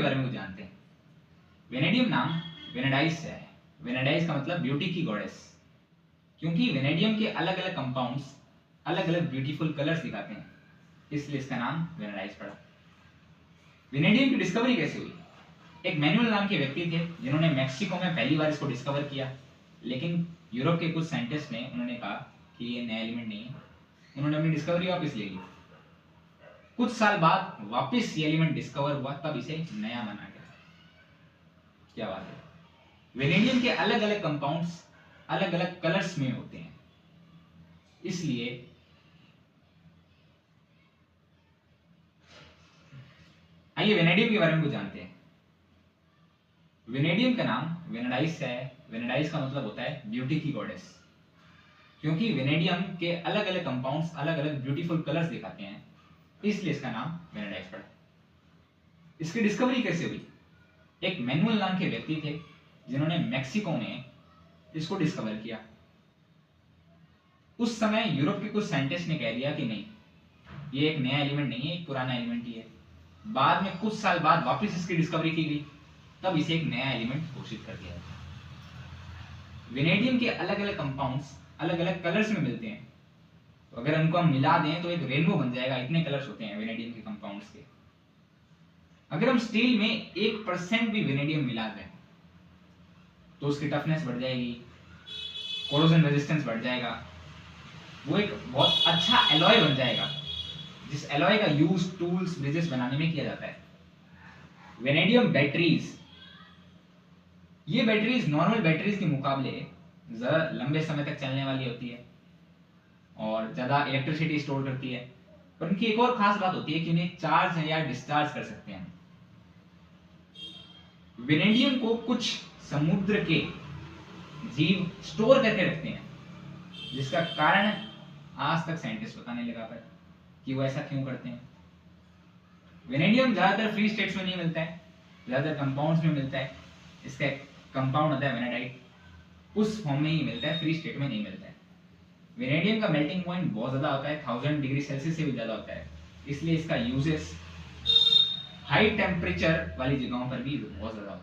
के बारे में कुछ जानते हैं। वेनेडियम नाम वेनेडाइज से है। वेनेडाइज का मतलब ब्यूटी की गॉडेस, क्योंकि वेनेडियम के अलग अलग कंपाउंड्स अलग अलग ब्यूटीफुल कलर्स दिखाते हैं, इसलिए इसका नाम वेनेडाइज पड़ा। वेनेडियम की डिस्कवरी कैसे हुई? एक मैनुअल नाम के व्यक्ति थे जिन्होंने मेक्सिको में पहली बार इसको डिस्कवर किया, लेकिन यूरोप के कुछ साइंटिस्ट ने उन्होंने कहा कि ये नया एलिमेंट नहीं है। उन्होंने अपनी डिस्कवरी वापस ले ली। कुछ साल बाद वापस ये एलिमेंट डिस्कवर हुआ, तब इसे नया माना गया। क्या बात है। वेनेडियम के अलग अलग कंपाउंड्स अलग अलग कलर्स में होते हैं, इसलिए आइए वेनेडियम के बारे में कुछ जानते हैं। वेनेडियम का नाम वेनेडाइज से है। वेनेडाइज का मतलब होता है ब्यूटी की गॉडेस, क्योंकि वेनेडियम के अलग अलग कंपाउंड्स अलग अलग ब्यूटीफुल कलर्स दिखाते हैं, इसलिए इसका नाम वेनेडाइज पड़ा। इसकी डिस्कवरी कैसे हुई? एक मैनुअल नाम के व्यक्ति थे जिन्होंने मेक्सिको में इसको डिस्कवर किया। उस समय यूरोप के कुछ साइंटिस्ट ने कह दिया कि नहीं, ये एक नया एलिमेंट नहीं है, एक पुराना एलिमेंट ही है। बाद में कुछ साल बाद वापस इसकी डिस्कवरी की गई, तब इसे एक नया एलिमेंट घोषित कर दिया गया। वेनेडियम के अलग अलग कंपाउंड्स अलग अलग कलर्स में मिलते हैं, तो अगर उनको हम मिला दें तो एक रेनबो बन जाएगा। इतने कलर्स होते हैं वेनेडियम के कंपाउंड्स के। अगर हम स्टील में 1% भी वेनेडियम मिला दें तो उसकी टफनेस बढ़ जाएगी, कोरोजन रेजिस्टेंस बढ़ जाएगा, वो एक बहुत अच्छा एलॉय बन जाएगा, जिस एलॉय का यूज टूल्स ब्रिजेस बनाने में किया जाता है। वेनेडियम बैटरीज, ये बैटरीज नॉर्मल बैटरीज के मुकाबले ज़्यादा लंबे समय तक चलने वाली होती है और ज़्यादा इलेक्ट्रिसिटी स्टोर करती है। पर उनकी एक और खास बात होती है कि उन्हें चार्ज या डिस्चार्ज कर सकते हैं। वेनेडियम को कुछ समुद्र के जीव स्टोर करके रखते हैं, जिसका कारण आज तक साइंटिस्ट पता नहीं लगा पाए कि वो ऐसा क्यों करते हैं। वेनेडियम ज्यादातर फ्री स्टेट्स में नहीं मिलता है, ज्यादातर कंपाउंड्स में मिलता है। इसका कंपाउंड होता है वेनेडाइट, उस फॉर्म में ही मिलता है, फ्री स्टेट में नहीं मिलता है। वेनेडियम का मेल्टिंग पॉइंट बहुत ज्यादा होता है, 1000 डिग्री सेल्सियस से भी ज्यादा होता है, इसलिए इसका यूजेस हाई टेम्परेचर वाली जगहों पर भी बहुत ज्यादा होता है।